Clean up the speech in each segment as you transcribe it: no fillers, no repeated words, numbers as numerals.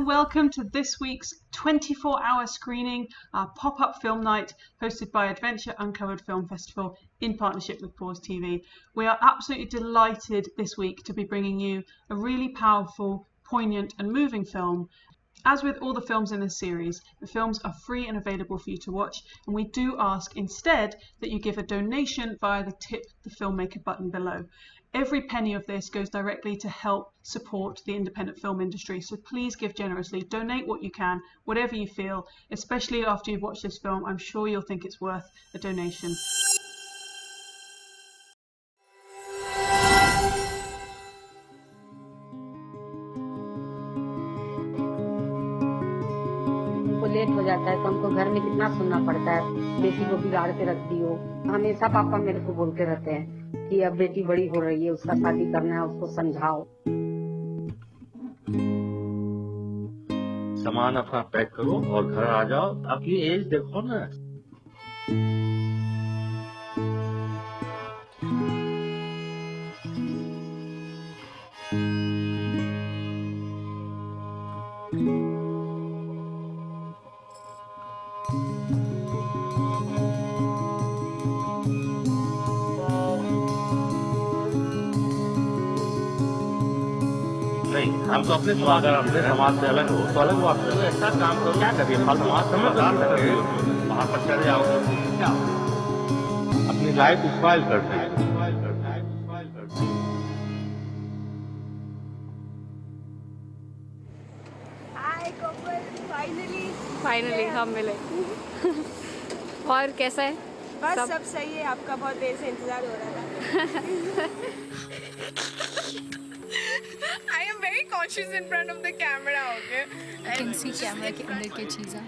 and welcome to this week's 24-hour screening, our pop-up film night hosted by Adventure Uncovered Film Festival in partnership with Pause TV. We are absolutely delighted this week to be bringing you a really powerful, poignant and moving film. As with all the films in this series, the films are free and available for you to watch, and we do ask instead that you give a donation via the Tip the Filmmaker button below. Every penny of this goes directly to help support the independent film industry, so please give generously. Donate what you can, whatever you feel, especially after you've watched this film. I'm sure you'll think it's worth a donation. Late हो जाता है तो हमको घर में कितना सुनना पड़ता है, बेटी को बिगाड़ के रख दी हो। हमेशा पापा मेरे को बोलते रहते हैं कि अब बेटी बड़ी हो रही है, उसका शादी करना है, उसको समझाओ। सामान अपना पैक करो और घर आ जाओ। अपनी एज देखो ना। नहीं, हम तो अपने समाज से अलग हो तो अलग बात करो। ऐसा काम करो, क्या करिए फालतू समझदार लगे वहाँ पर चले जाओगे, क्या अपनी लाइफ स्पाइल करते हैं। हाय कोपल, फाइनली हम मिले। और कैसा है? बस सब सही है। आपका बहुत देर से इंतजार हो रहा था। I am very conscious in front of the camera, okay? I can see camera के अंदर की चीज़ें।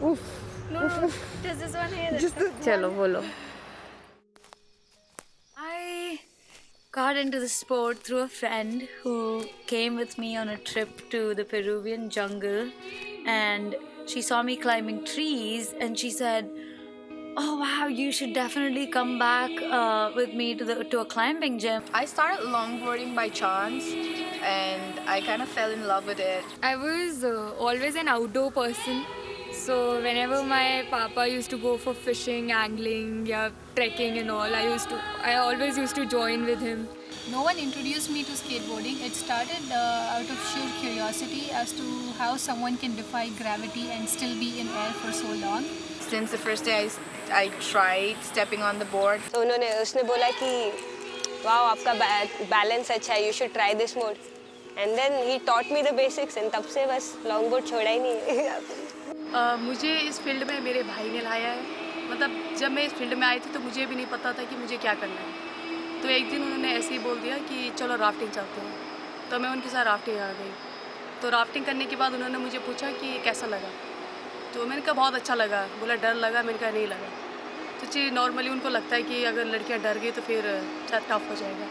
Oof. No, just this one here. चलो बोलो। I got into the sport through a friend who came with me on a trip to the Peruvian jungle, and she saw me climbing trees and she said, "Oh wow, you should definitely come back with me to a climbing gym." I started longboarding by chance and I kind of fell in love with it. I was always an outdoor person, so whenever my papa used to go for fishing, angling, yeah, trekking and all, I always used to join with him. No one introduced me to skateboarding. It started out of sheer curiosity as to how someone can defy gravity and still be in air for so long. Since the first day I tried stepping on the board. तो उसने बोला कि wow आपका balance अच्छा है, you should try this mode. And then he taught me the basics and तब से बस longboard छोड़ा ही नहीं। मुझे इस फील्ड में मेरे भाई ने लाया है। मतलब जब मैं इस फील्ड में आई थी तो मुझे भी नहीं पता था कि मुझे क्या करना है। तो एक दिन उन्होंने ऐसे ही बोल दिया कि चलो राफ्टिंग चलते हैं। तो मैं उनके साथ राफ्टिंग आ गई। तो राफ्टिंग करने के बाद उन्होंने मुझे पूछा कि कैसा लगा। तो मैंने कहा बहुत अच्छा लगा। बोला डर लगा? मैंने कहा नहीं लगा। तो जी नॉर्मली उनको लगता है कि अगर लड़कियां डर गई तो फिर शायद टफ हो जाएगा।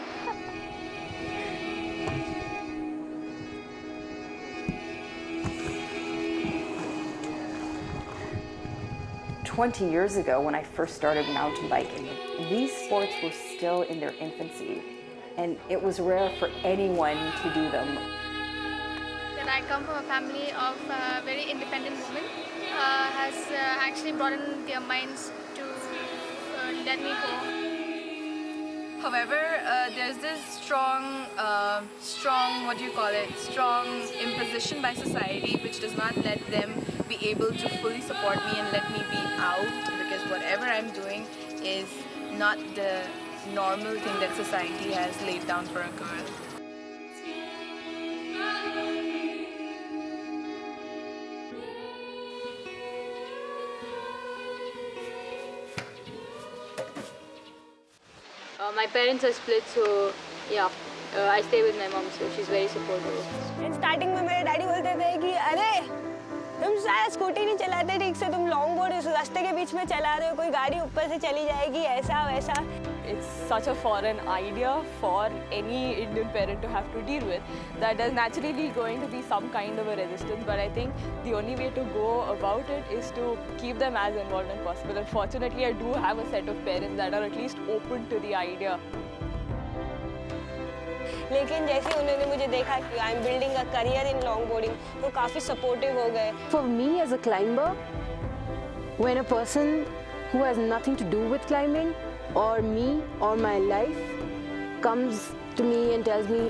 20 years ago, when I first started mountain biking, these sports were still in their infancy, and it was rare for anyone to do them. That I come from a family of very independent women has actually broadened their minds to let me go. However, there's this strong imposition by society which does not let them be able to fully support me and let me be out, because whatever I'm doing is not the normal thing that society has laid down for a girl. My parents are split, so yeah, I stay with my mom, so she's very supportive. And starting में मेरे daddy बोलते थे कि अरे तुम शायद scooty नहीं चलाते ठीक से, तुम लॉन्ग बोर्ड उस रास्ते के बीच में चला रहे हो, कोई गाड़ी ऊपर से चली जाएगी, ऐसा वैसा। It's such a foreign idea for any Indian parent to have to deal with that there's naturally going to be some kind of a resistance, but I think the only way to go about it is to keep them as involved as possible. And fortunately, I do have a set of parents that are at least open to the idea. लेकिन जैसे उन्होंने मुझे देखा कि I am building a career in long boarding, वो काफ़ी supportive हो गए. For me as a climber, when a person who has nothing to do with climbing or me or my life comes to me and tells me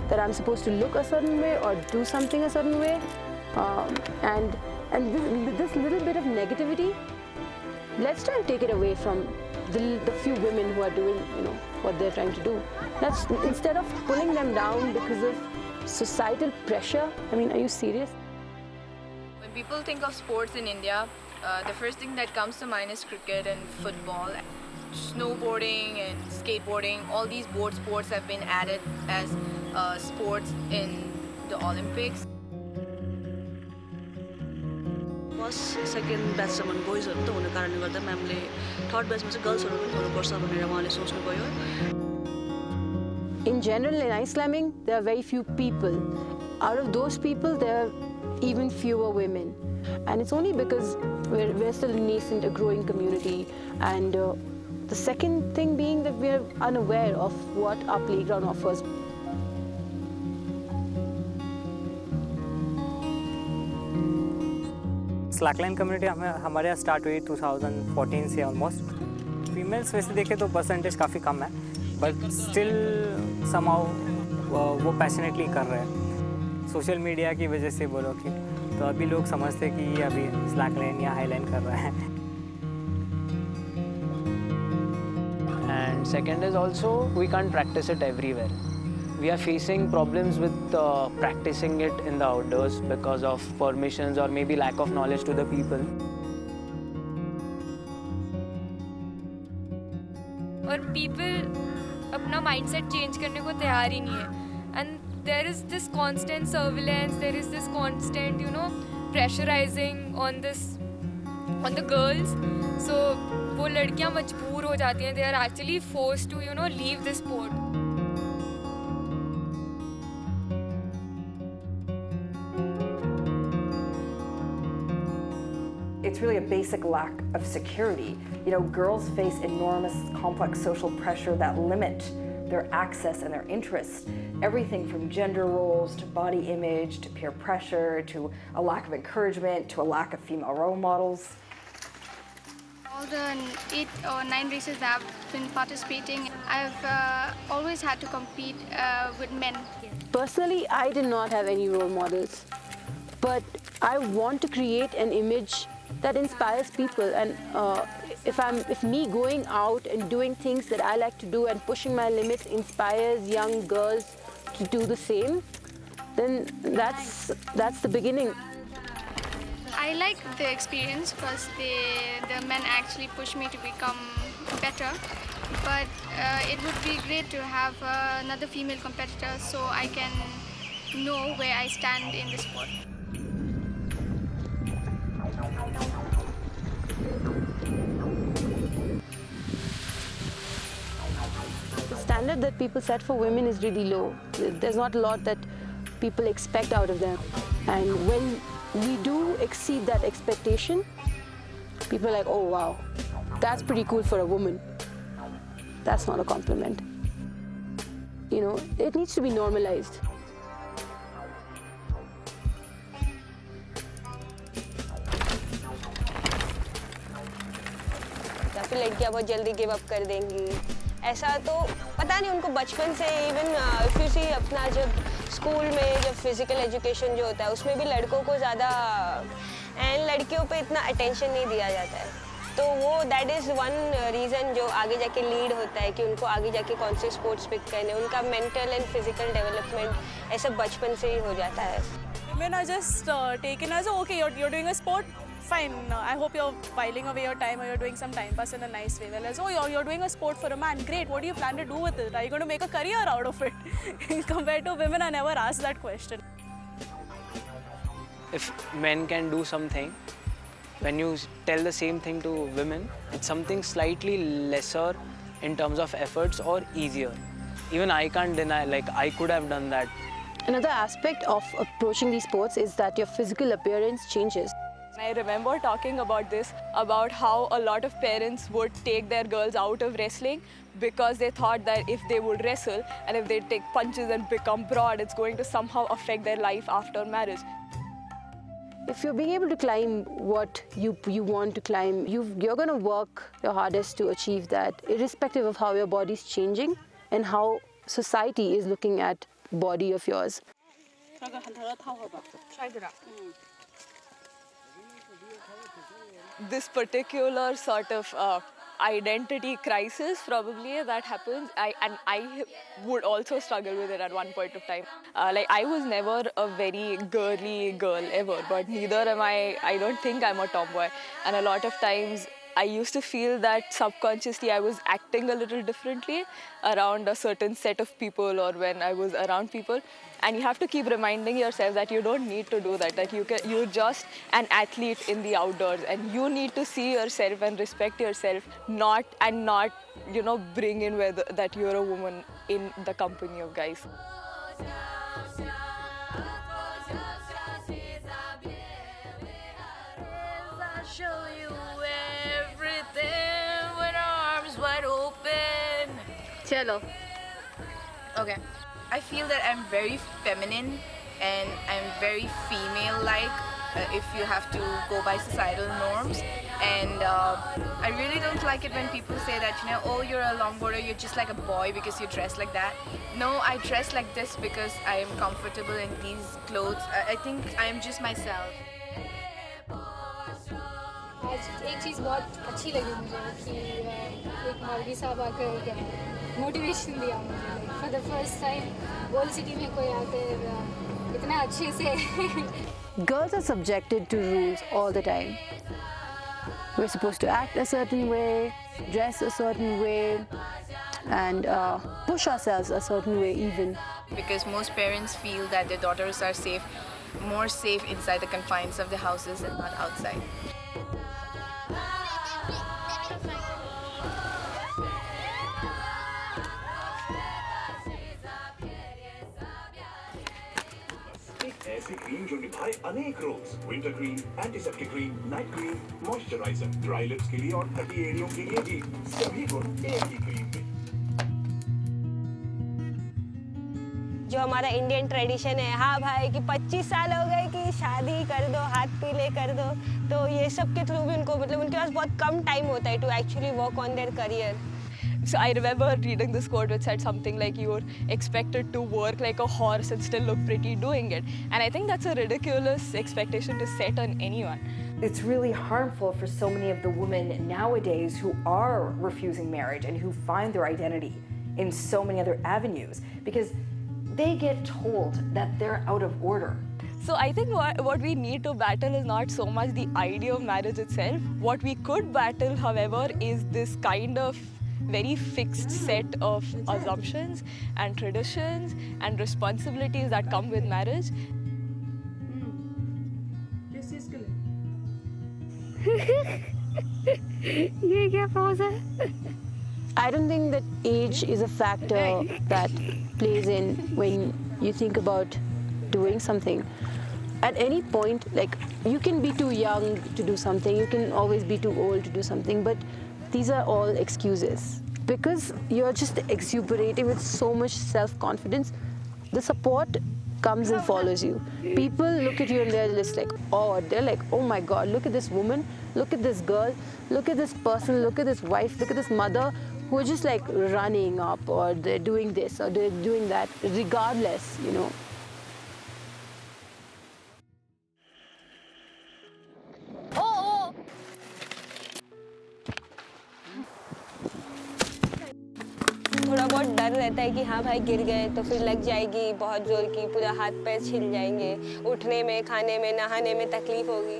that I'm supposed to look a certain way or do something a certain way, and this little bit of negativity, let's try and take it away from the few women who are doing, what they're trying to do. Let's, instead of pulling them down because of societal pressure. I mean, are you serious? When people think of sports in India, the first thing that comes to mind is cricket and football. Snowboarding and skateboarding, all these board sports have been added as sports in the Olympics. First second ब्याचसम्म बोइजहरू त हुने कारणले गर्दा म्यामले third ब्याचमा चाहिँ गर्ल्सहरू पनि हुनुपर्छ भनेर उहाँले सोच्नुभयो. In general, in ice climbing, there are very few people. Out of those people, there are even fewer women. And it's only because we're still a nascent, a growing community. And the second thing being that we're unaware of what our playground offers. Slackline community हमारे यहाँ start हुई 2014 से almost. Females वैसे देखें तो percentage काफ़ी कम है, but still somehow वो पैशनेटली कर रहे हैं. सोशल मीडिया की वजह से बोलो कि तो अभी लोग समझते हैं कि ये अभी स्लैकलाइन या हाईलाइन कर रहे हैं. And second is also we can't practice it everywhere. We are facing problems with practicing it in the outdoors because of permissions or maybe lack of knowledge to the people. और people अपना mindset change करने को तैयार ही नहीं है. And there is this constant surveillance, there is this constant, pressurizing on the girls. So वो लड़कियाँ मजबूर हो जाती हैं. They are actually forced to, leave the sport. It's really a basic lack of security. Girls face enormous complex social pressure that limit their access and their interests. Everything from gender roles to body image to peer pressure to a lack of encouragement to a lack of female role models. All the 8 or 9 races that I've been participating, I've always had to compete with men. Personally, I did not have any role models, but I want to create an image that inspires people, and if me going out and doing things that I like to do and pushing my limits inspires young girls to do the same, then that's the beginning. I like the experience because the men actually push me to become better, but it would be great to have another female competitor so I can know where I stand in the sport. The standard that people set for women is really low. There's not a lot that people expect out of them. And when we do exceed that expectation, people are like, oh wow, that's pretty cool for a woman. That's not a compliment. It needs to be normalized. फिर लड़कियां बहुत जल्दी give up कर देंगी. ऐसा तो पता नहीं उनको बचपन से. इवन इफ यू सी अपना जब स्कूल में जब फिजिकल एजुकेशन जो होता है उसमें भी लड़कों को ज़्यादा एंड लड़कियों पे इतना अटेंशन नहीं दिया जाता है. तो वो दैट इज़ वन रीज़न जो आगे जाके लीड होता है कि उनको आगे जाके कौन से स्पोर्ट्स पिक करने. उनका मेंटल एंड फिजिकल डेवलपमेंट ऐसा बचपन से ही हो जाता है. Women are just taken as okay, you're doing a sport. Fine, I hope you're whiling away your time or you're doing some time pass in a nice way. Whereas, you're doing a sport for a man. Great, what do you plan to do with it? Are you going to make a career out of it? Compared to women, I never asked that question. If men can do something, when you tell the same thing to women, it's something slightly lesser in terms of efforts or easier. Even I can't deny, I could have done that. Another aspect of approaching these sports is that your physical appearance changes. I remember talking about this, about how a lot of parents would take their girls out of wrestling because they thought that if they would wrestle and if they take punches and become broad, it's going to somehow affect their life after marriage. If you're being able to climb what you want to climb, you're going to work your hardest to achieve that, irrespective of how your body's changing and how society is looking at body of yours. This particular sort of identity crisis probably that happens, I would also struggle with it at one point of time. Like I was never a very girly girl ever, but neither am I don't think I'm a tomboy. And a lot of times I used to feel that subconsciously I was acting a little differently around a certain set of people or when I was around people. And you have to keep reminding yourself that you don't need to do that, that you're just an athlete in the outdoors and you need to see yourself and respect yourself, not bring in that you're a woman in the company of guys. Show you everything with arms wide open. Chalo. Okay. I feel that I'm very feminine and I'm very female-like if you have to go by societal norms. And I really don't like it when people say that, oh, you're a longboarder, you're just like a boy because you dress like that. No, I dress like this because I am comfortable in these clothes. I think I am just myself. आज एक चीज़ बहुत अच्छी लगी मुझे कि एक मौलवी साहब आकर मोटिवेशन दिया मुझे for the first time old city में कोई आकर इतना अच्छे से. Girls are subjected to rules all the time. We're supposed to act a certain way, dress a certain way, and push ourselves a certain way even. Because most parents feel that their daughters are more safe inside the confines of the houses and not outside. ऐसी cream जो निभाए अनेक roles. Winter cream, antiseptic cream, night cream, moisturiser, dry lips के लिए और फटी एड़ियों के लिए भी सभी गुण एक ही क्रीम में. जो हमारा इंडियन ट्रेडिशन है, हाँ भाई कि 25 साल हो गए कि शादी कर दो, हाथ पीले कर दो, तो ये सब के थ्रू भी उनको उनके पास बहुत कम टाइम होता है to actually work on their career. So I remember reading this quote which said something like you're expected to work like a horse and still look pretty doing it. And I think that's a ridiculous expectation to set on anyone. It's really harmful for so many of the women nowadays who are refusing marriage and who find their identity in so many other avenues because they get told that they're out of order. So I think what we need to battle is not so much the idea of marriage itself. What we could battle, however, is this kind of very fixed set of assumptions and traditions and responsibilities that come with marriage. I don't think that age is a factor that plays in when you think about doing something. At any point, like, you can be too young to do something, you can always be too old to do something, but these are all excuses. Because you're just exuberating with so much self-confidence, the support comes and follows you. People look at you and they're just like, oh my God, look at this woman, look at this girl, look at this person, look at this wife, look at this mother, who are just like running up, or they're doing this or they're doing that, regardless, थोड़ा बहुत डर रहता है कि हाँ भाई गिर गए तो फिर लग जाएगी बहुत जोर की, पूरा हाथ पैर छिल जाएंगे, उठने में, खाने में, नहाने में तकलीफ होगी.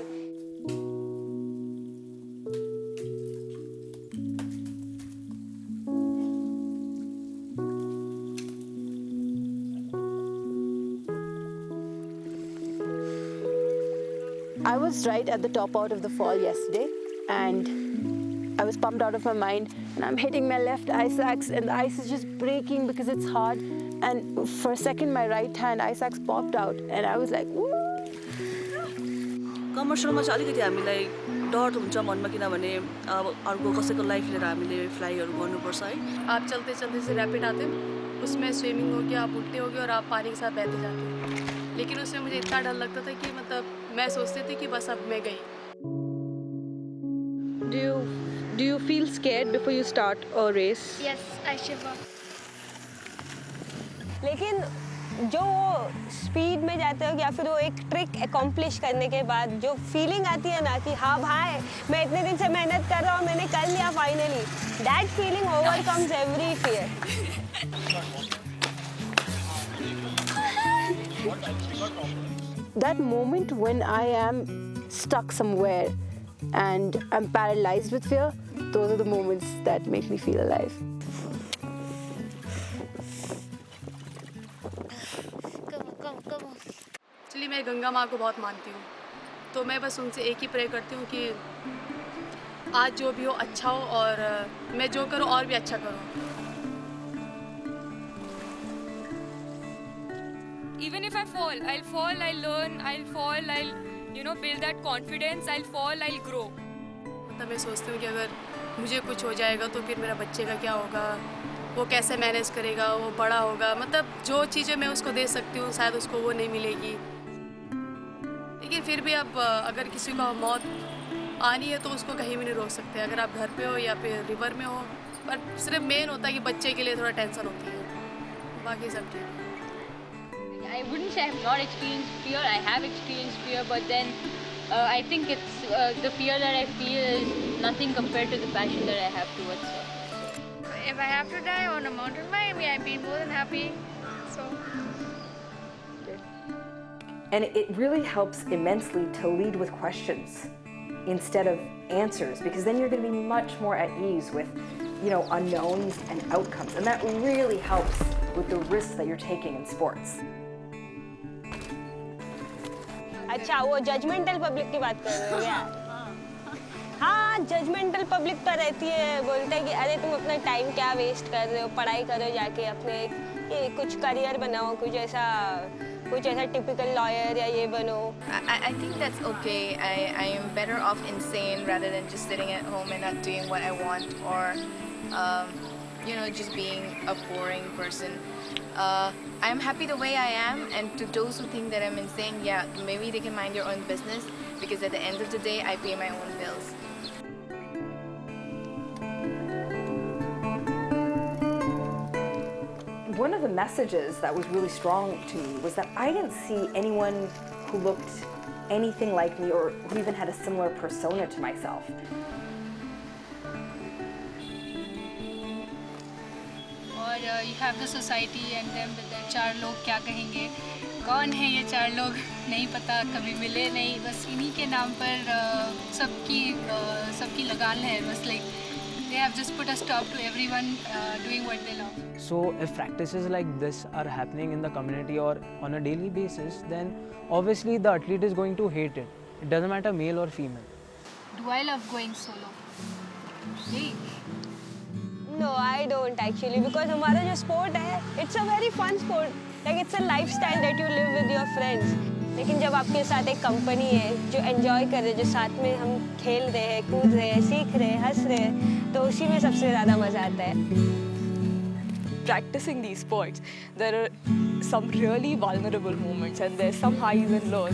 I was right at the top out of the fall yesterday, and I was pumped out of my mind, and I'm hitting my left eye sacs and the ice is just breaking because it's hard, and for a second my right hand eye sacs popped out and I was like, woo! कमर्सियलमा चाहिँ अलिकति हामीलाई डर हुन्छ मनमा किनभने अब अर्को कसैको लाइफ लिएर हामीले फ्लाइहरू गर्नुपर्छ है। आप चलते चलते से रैपिड आते हैं, उसमें स्विमिंग हो गया, आप उल्टे हो गए और आप पानी के साथ बहते जाते हैं। लेकिन उसमें मुझे इतना डर लगता था कि मतलब मैं सोचती थी कि बस अब मैं गई। Do you feel scared before you start a race? Yes, I shiver. लेकिन जो स्पीड में जाते हो या फिर वो एक ट्रिक अकॉम्प्लिश करने के बाद जो फीलिंग आती है ना कि हाँ भाई मैं इतने दिन से मेहनत कर रहा हूँ, मैंने कर लिया finally, that feeling overcomes every fear. That moment when I am stuck somewhere and I'm paralyzed with fear, those are the moments that make me feel alive. Actually मैं गंगा माँ को बहुत मानती हूँ, तो मैं बस उनसे एक ही प्रे करती हूँ कि आज जो भी हो अच्छा हो और मैं जो करूँ और भी अच्छा करूँ। Even if I fall, I'll learn, I'll fall, I'll, you know, build that confidence, I'll fall, I'll grow. मतलब मैं सोचती हूँ कि अगर मुझे कुछ हो जाएगा तो फिर मेरा बच्चे का क्या होगा, वो कैसे मैनेज करेगा, वो बड़ा होगा, मतलब जो चीज़ें मैं उसको दे सकती हूँ शायद उसको वो नहीं मिलेगी। लेकिन फिर भी अब अगर किसी को मौत आनी है तो उसको कहीं भी नहीं रोक सकते, अगर आप घर पे हो या फिर रिवर में हो। पर सिर्फ मेन होता है कि बच्चे के लिए थोड़ा टेंशन होती है, बाकी सब ठीक है। I wouldn't say I have not experienced fear. I have experienced fear, but then I think it's the fear that I feel is nothing compared to the passion that I have towards it. If I have to die on a mountain climb, I'd be more than happy. So. And it really helps immensely to lead with questions instead of answers, because then you're going to be much more at ease with, you know, unknowns and outcomes, and that really helps with the risks that you're taking in sports. अच्छा वो judgemental public की बात कर रहे हो यार? हाँ judgemental public तो रहती है, बोलते हैं कि अरे तुम अपना टाइम क्या वेस्ट कर रहे हो, पढ़ाई करो जाके अपने ये कुछ करियर बनाओ, कुछ ऐसा टिपिकल लॉयर या ये बनो। I think that's okay. I am better off insane rather than just sitting at home and not doing what I want, or you know, just being a boring person. I'm happy the way I am, and to those who think that I'm insane, yeah, maybe they can mind your own business, because at the end of the day, I pay my own bills. One of the messages that was really strong to me was that I didn't see anyone who looked anything like me or who even had a similar persona to myself. और you have the society and them with their चार लोग क्या कहेंगे, कौन है ये चार लोग नहीं पता, कभी मिले नहीं, बस इन्हीं के नाम पर सबकी लगान है, बस like they have just put a stop to everyone doing what they love. So if practices like this are happening in the community or on a daily basis, then obviously the athlete is going to hate it. It doesn't matter male or female. Do I love going solo? नहीं. No, I don't actually, because हमारा जो sport है, it's a very fun sport. Like it's a lifestyle that you live with your friends. लेकिन जब आपके साथ एक company है जो एंजॉय कर रहे, जो साथ में हम खेल रहे हैं, कूद रहे हैं, सीख रहे हैं, हंस रहे हैं, तो उसी में सबसे ज़्यादा मज़ा आता है. Practicing these sports, there are some really vulnerable moments and there's some highs and lows,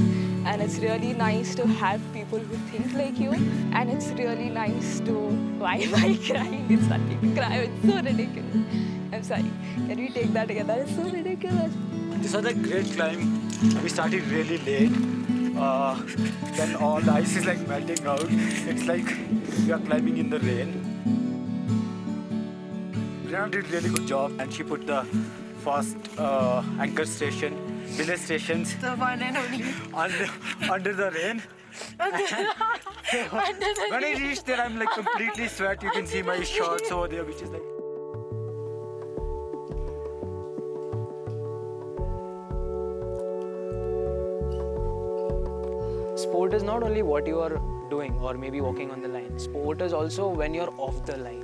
and it's really nice to have people who think like you, and it's really nice to, why am I crying? It's nothing to cry, it's so ridiculous. I'm sorry, can we take that together? It's so ridiculous. This was a great climb. We started really late. Then all the ice is like melting out. It's like we are climbing in the rain. Brianna did a really good job, and she put the first anchor station, belay stations under the rain. When I reached there, I'm like completely sweat. You can see my shorts over there, which is like. Sport is not only what you are doing or maybe walking on the line. Sport is also when you're off the line.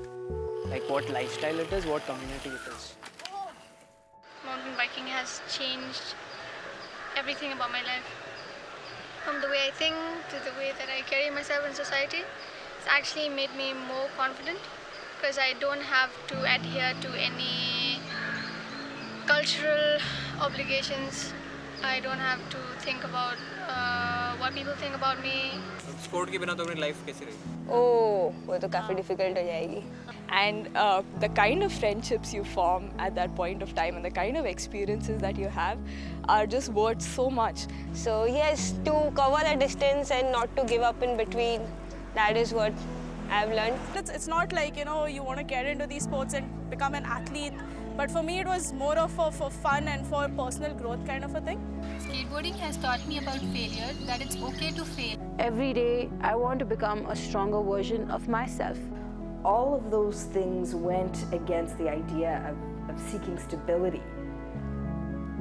Like what lifestyle it is, what community it is. Mountain biking has changed everything about my life. from the way I think to the way that I carry myself in society. It's actually made me more confident because I don't have to adhere to any cultural obligations. I don't have to think about what people think about me. Sport के बिना तो अपनी life कैसी रही? Oh, वो तो काफ़ी difficult हो जाएगी. And the kind of friendships you form at that point of time and the kind of experiences that you have are just worth so much. So yes, to cover the distance and not to give up in between, that is what I've learned. It's not like, you know, you want to get into these sports and become an athlete. But for me, it was more of for fun and for personal growth kind of a thing. Skateboarding has taught me about failure, that it's okay to fail. Every day, I want to become a stronger version of myself. All of those things went against the idea of seeking stability.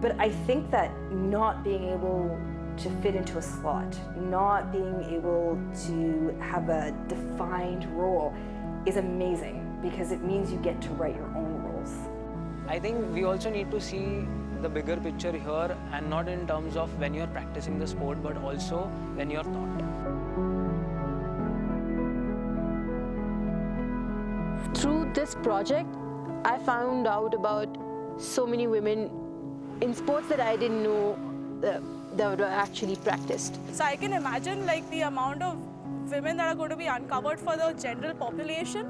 But I think that not being able to fit into a slot, not being able to have a defined role is amazing because it means you get to write your own roles. I think we also need to see the bigger picture here, and not in terms of when you're practicing the sport, but also when you're taught. Through this project, I found out about so many women in sports that I didn't know that were actually practiced. So I can imagine like the amount of women that are going to be uncovered for the general population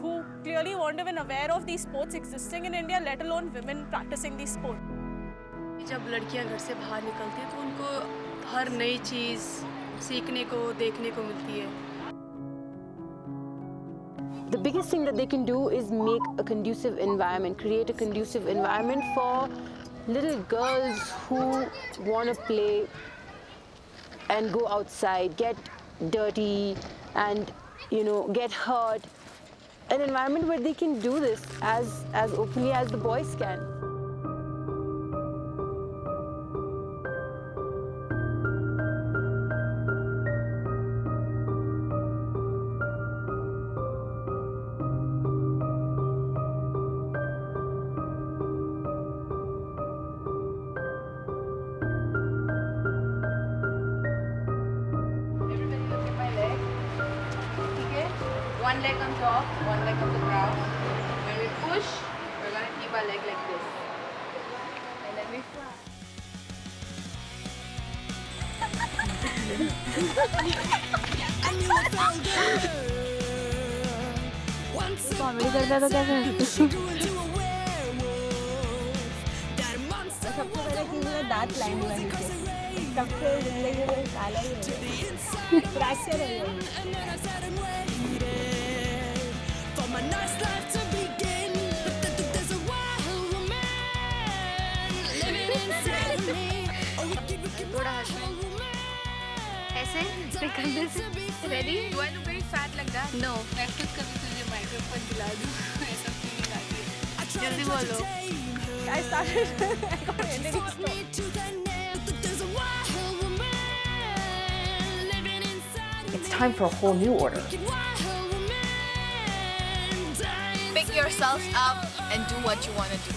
who clearly weren't even aware of these sports existing in India, let alone women practicing these sports. जब लड़कियां घर से बाहर निकलती हैं तो उनको हर नई चीज़ सीखने को देखने को मिलती है. The biggest thing that they can do is make a conducive environment, create a conducive environment for little girls who want to play and go outside, get dirty and, you know, get hurt. An environment where they can do this as openly as the boys can. One leg on top, one leg on the ground. When we push, we're going to keep our leg like this. And then we fly. Comedy करता है तो कैसे सबसे पहले चीज़ में दांत line हुआ नीचे तब से जिंदगी में काला ही हो गया फ्रैक्चर हो गया थोड़ा ऐसे निकलने से ready? Do I look very fat like that? No, practice करके तुझे माइक्रोफोन दिला दूँ ऐसा फीलिंग आती है. जल्दी बोलो. I started. I got ended It's time for a whole new order. Pick yourself up and do what you want to do.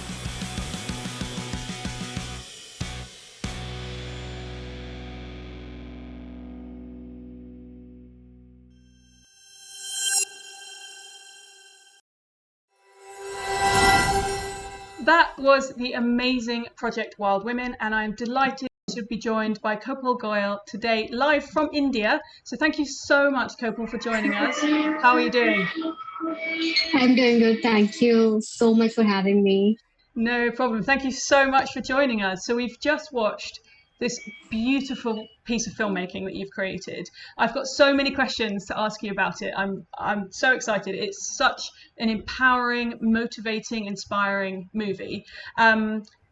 That was the amazing Project Wild Women, and I'm delighted to be joined by Kopal Goyal today, live from India. So thank you so much, Kopal, for joining us. How are you doing? I'm doing good. Thank you so much for having me. No problem. Thank you so much for joining us. So we've just watched this beautiful piece of filmmaking that you've created. I've got so many questions to ask you about it. I'm so excited. It's such an empowering, motivating, inspiring movie.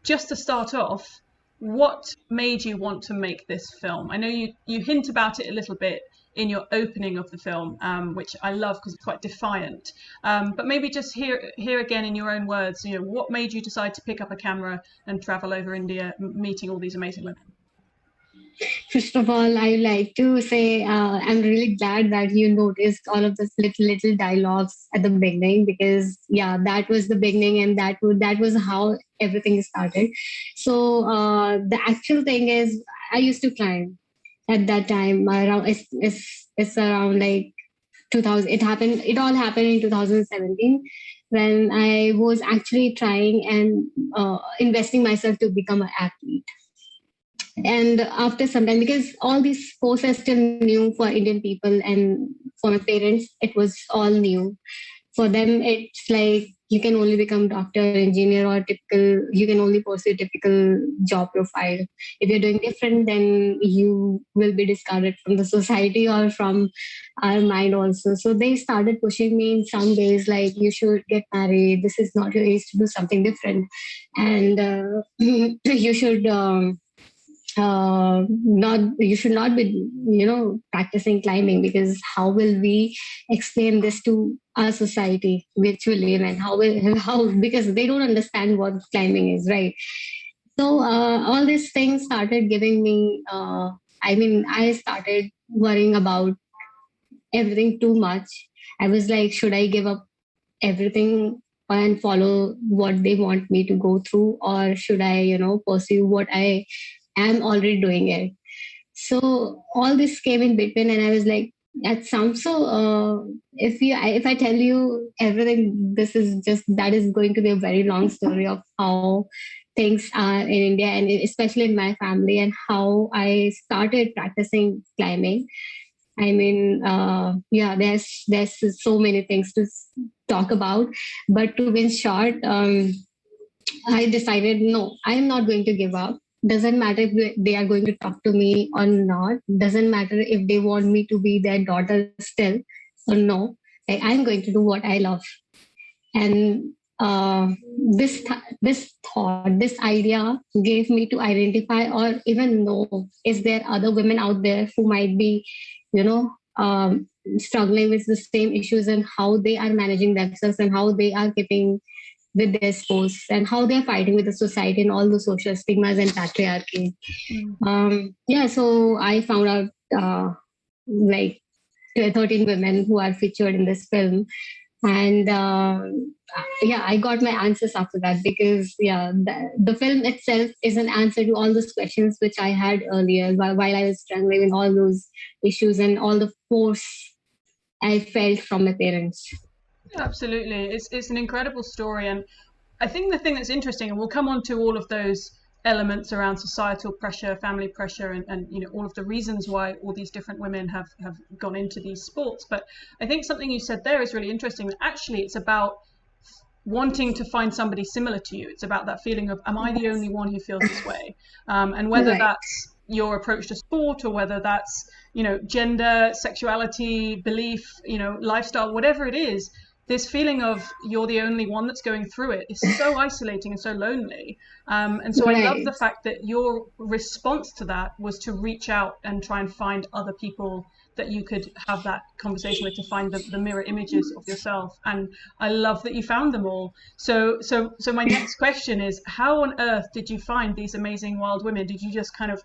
Just to start off, what made you want to make this film? I know you hint about it a little bit in your opening of the film, which I love because it's quite defiant. But maybe just hear again in your own words, you know, what made you decide to pick up a camera and travel over India, meeting all these amazing women? First of all, I like to say I'm really glad that you noticed all of those little dialogues at the beginning because yeah, that was the beginning and that was how everything started. So the actual thing is, I used to climb. at that time. Around it's around like 2000. It all happened in 2017 when I was actually trying and investing myself to become an athlete. And after some time, because all these sports are still new for Indian people and for my parents, it was all new. For them, it's like you can only become doctor, engineer, or typical. You can only pursue typical job profile. If you're doing different, then you will be discarded from the society or from our mind also. So they started pushing me in some ways, like you should get married. This is not your age to do something different, and you should. Not you should not be practicing climbing, because how will we explain this to our society which we live in? How because they don't understand what climbing is, right? So all these things started giving me I started worrying about everything too much. I was like, should I give up everything and follow what they want me to go through, or should I pursue what I am already doing it? So all this came in between, and I was like, that sounds so. If I tell you everything, that is going to be a very long story of how things are in India, and especially in my family, and how I started practicing climbing. I mean, yeah, there's so many things to talk about, but to be in short, I decided no, I am not going to give up. Doesn't matter if they are going to talk to me or not. Doesn't matter if they want me to be their daughter still or no. I'm going to do what I love. And this thought, this idea gave me to identify or even know, is there other women out there who might be, struggling with the same issues, and how they are managing themselves, and how they are keeping with their sports, and how they're fighting with the society and all the social stigmas and patriarchy. Yeah, so I found out like 13 women who are featured in this film. And yeah, I got my answers after that, because yeah, the film itself is an answer to all those questions which I had earlier while I was struggling with all those issues and all the force I felt from my parents. Absolutely. It's an incredible story. And I think the thing that's interesting, and we'll come on to all of those elements around societal pressure, family pressure, and all of the reasons why all these different women have gone into these sports. But I think something you said there is really interesting, that actually it's about wanting to find somebody similar to you. It's about that feeling of, am I the only one who feels this way? And whether Right. that's your approach to sport, or whether that's gender, sexuality, belief, lifestyle, whatever it is, this feeling of you're the only one that's going through it is so isolating and so lonely. And so I love Right. the fact that your response to that was to reach out and try and find other people that you could have that conversation with, to find the mirror images of yourself. And I love that you found them all. So my next question is, how on earth did you find these amazing wild women? Did you just kind of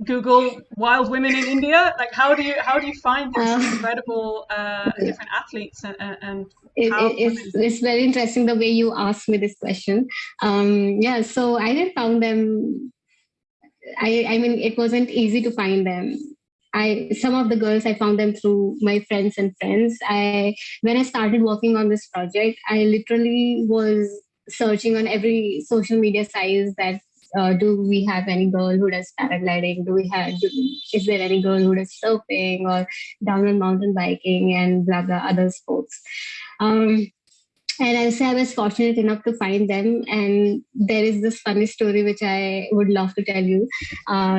Google wild women in India? Like, how do you find these incredible different athletes and It's very interesting the way you asked me this question. Yeah, so I didn't found them. I mean, it wasn't easy to find them. Some of the girls, I found them through my friends and friends. When I started working on this project, I literally was searching on every social media sites that do we have any girl who does paragliding? Is there any girl who does surfing or downhill mountain biking and blah blah other sports? Um, and I say I was fortunate enough to find them. And there is this funny story which I would love to tell you.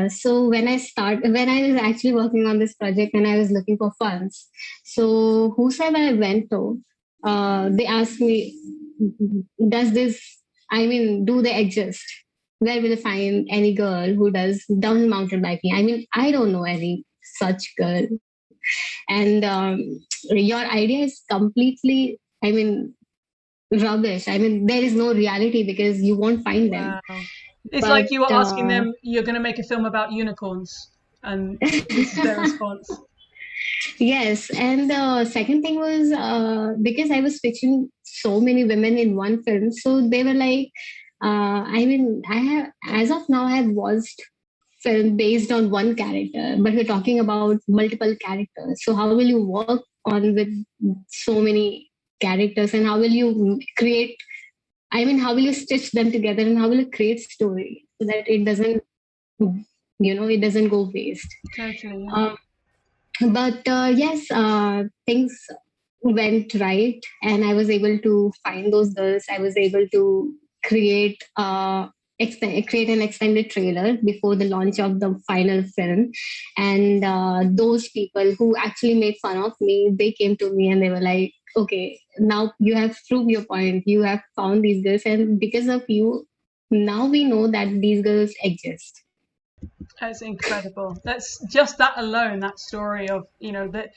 So when I was actually working on this project and I was looking for funds, so whosoever I went to, they asked me, does this, I mean, do they exist? Where will I find any girl who does downhill mountain biking? I mean, I don't know any such girl. And your idea is completely, I mean, rubbish. I mean, there is no reality because you won't find them. wow. It's But like you were asking them, you're going to make a film about unicorns, and this is their response. yes, and the second thing was because I was pitching so many women in one film, so they were like, I mean, I have as of now I have watched film based on one character, but we're talking about multiple characters. So how will you work on with so many characters, and how will you create? I mean, how will you stitch them together, and how will you create story so that it doesn't, it doesn't go waste. Totally. Yeah. But yes, things went right, and I was able to find those girls. I was able to create create an extended trailer before the launch of the final film, and those people who actually made fun of me, they came to me and they were like, okay, now you have proved your point, you have found these girls, and because of you, now we know that these girls exist. That's incredible. That's just that alone, that story of, that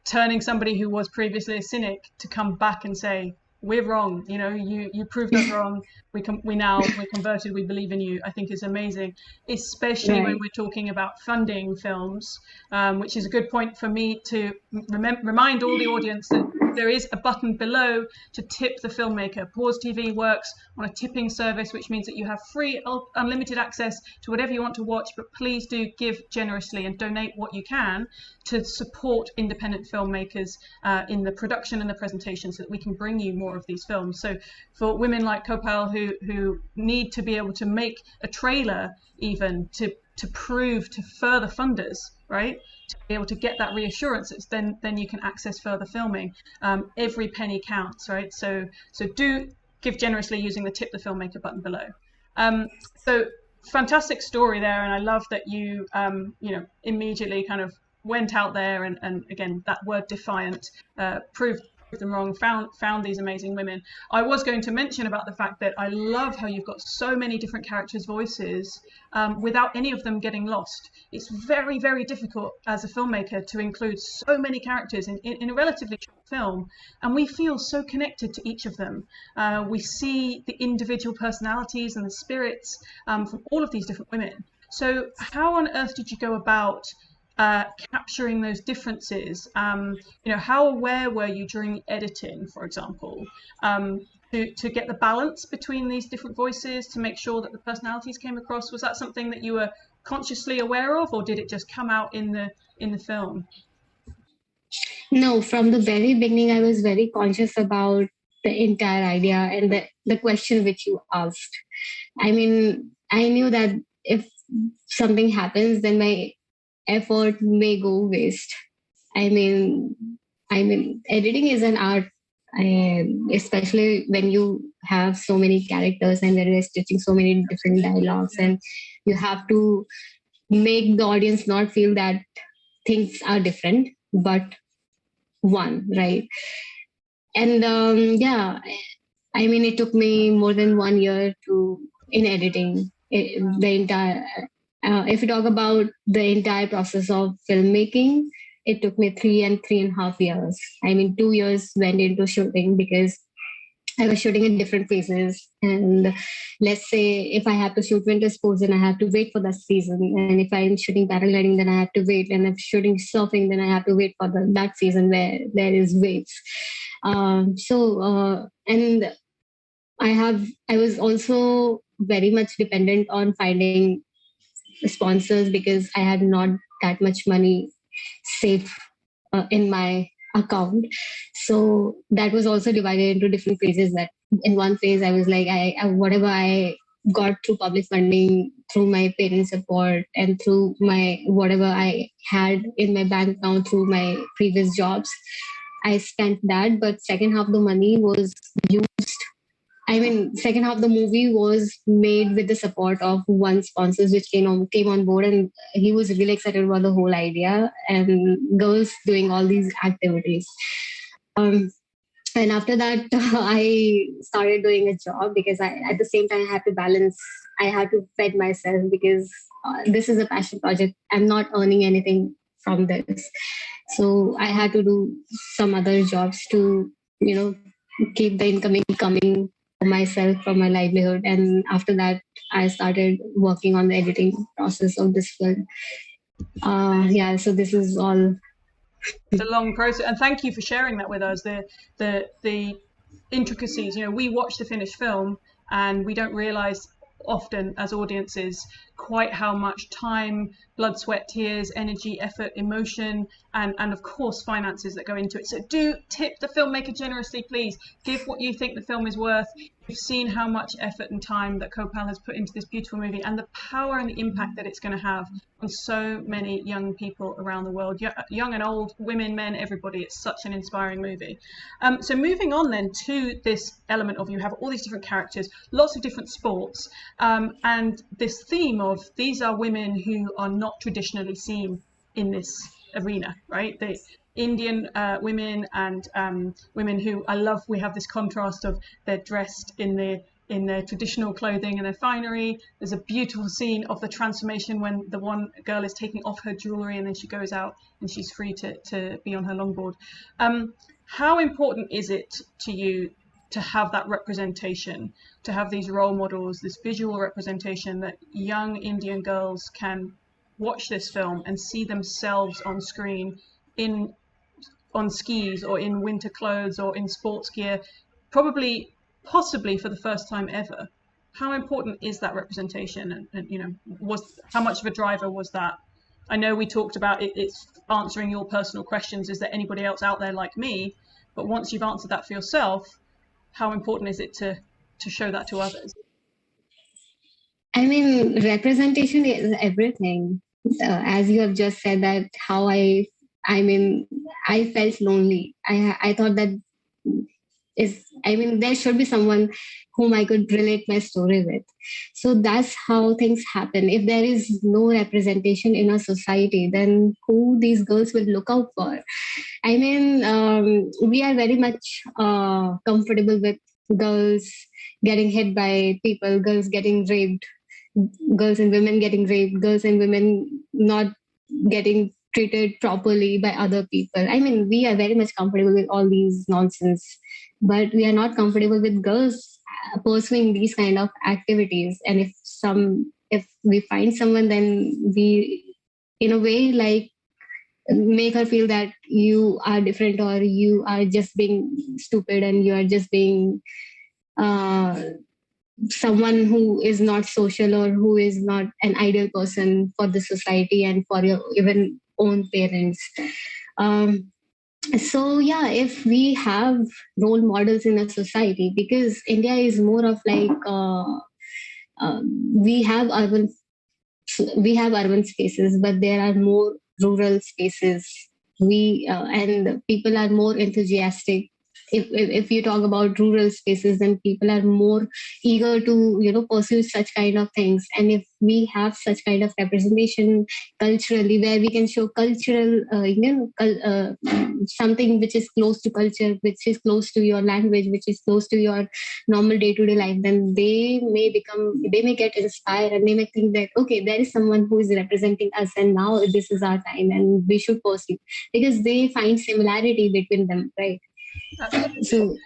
turning somebody who was previously a cynic to come back and say, we're wrong, you proved us wrong. We're converted, we believe in you, I think is amazing, especially when we're talking about funding films, which is a good point for me to remind all the audience that there is a button below to tip the filmmaker. Pause TV works on a tipping service, which means that you have free, unlimited access to whatever you want to watch, but please do give generously and donate what you can to support independent filmmakers in the production and the presentation, so that we can bring you more of these films. So for women like Kopal who need to be able to make a trailer even to prove to further funders, right, to be able to get that reassurance, then you can access further filming. Every penny counts, right? So do give generously using the tip the filmmaker button below. So fantastic story there, and I love that you immediately kind of went out there and again, that word defiant, proved them wrong, found these amazing women. I was going to mention about the fact that I love how you've got so many different characters' voices without any of them getting lost. It's very, very difficult as a filmmaker to include so many characters in a relatively short film, and we feel so connected to each of them. We see the individual personalities and the spirits from all of these different women. So how on earth did you go about capturing those differences? How aware were you during editing, for example, to get the balance between these different voices, to make sure that the personalities came across? Was that something that you were consciously aware of, or did it just come out in the film? No, from the very beginning, I was very conscious about the entire idea and the question which you asked. I mean, I knew that if something happens, then my effort may go waste. I mean, editing is an art, especially when you have so many characters and when you're stitching so many different dialogues, and you have to make the audience not feel that things are different, but one, right? And I mean, it took me more than 1 year in editing the entire. If you talk about the entire process of filmmaking, it took me 3.5 years. I mean, 2 years went into shooting because I was shooting in different phases. And let's say if I have to shoot winter sports, then I have to wait for that season. And if I'm shooting paragliding, then I have to wait. And if shooting surfing, then I have to wait for that season where there is waves. And I was also very much dependent on finding sponsors because I had not that much money saved in my account. So that was also divided into different phases. That in one phase I was like, whatever I got through public funding, through my parents' support, and through my whatever I had in my bank account through my previous jobs, I spent that. But second half of the money was used. I mean, second half of the movie was made with the support of one sponsor, which came on board, and he was really excited about the whole idea and girls doing all these activities. And after that, I started doing a job because at the same time, I had to balance. I had to fed myself because this is a passion project. I'm not earning anything from this, so I had to do some other jobs to, keep the income coming for myself, for my livelihood. And after that, I started working on the editing process of this film. So this is all. It's a long process, and thank you for sharing that with us. The intricacies. We watch the finished film and we don't realize often as audiences quite how much time, blood, sweat, tears, energy, effort, emotion, and of course finances that go into it. So do tip the filmmaker generously, please. Give what you think the film is worth. You've seen how much effort and time that Kopal has put into this beautiful movie, and the power and the impact that it's going to have on so many young people around the world, young and old, women, men, everybody. It's such an inspiring movie. So moving on then to this element of, you have all these different characters, lots of different sports, and this theme of these are women who are not traditionally seen in this arena, right? The Indian women and women who I love. We have this contrast of they're dressed in their traditional clothing and their finery. There's a beautiful scene of the transformation when the one girl is taking off her jewelry and then she goes out and she's free to be on her longboard. How important is it to you to have that representation, to have these role models, this visual representation that young Indian girls can watch this film and see themselves on screen on skis or in winter clothes or in sports gear, possibly for the first time ever? How important is that representation? And how much of a driver was that? I know we talked about it's answering your personal questions. Is there anybody else out there like me? But once you've answered that for yourself, how important is it to show that to others? I mean, representation is everything. As you have just said, that how I felt lonely. I thought that there should be someone whom I could relate my story with. So that's how things happen. If there is no representation in a society, then who these girls will look out for? I mean, we are very much comfortable with girls getting hit by people, girls getting raped, girls and women getting raped, girls and women not getting treated properly by other people. I mean, we are very much comfortable with all these nonsense, but we are not comfortable with girls pursuing these kind of activities. And if we find someone, then we, in a way, like make her feel that you are different, or you are just being stupid, and you are just being someone who is not social, or who is not an ideal person for the society and for your even own parents. So yeah, if we have role models in a society, because India is more of like we have urban spaces, but there are more rural spaces. And people are more enthusiastic. If you talk about rural spaces, then people are more eager to pursue such kind of things. And if we have such kind of representation culturally, where we can show cultural something which is close to culture, which is close to your language, which is close to your normal day-to-day life, then they may get inspired, and they may think that, okay, there is someone who is representing us, and now this is our time and we should pursue, because they find similarity between them, right? Absolutely. So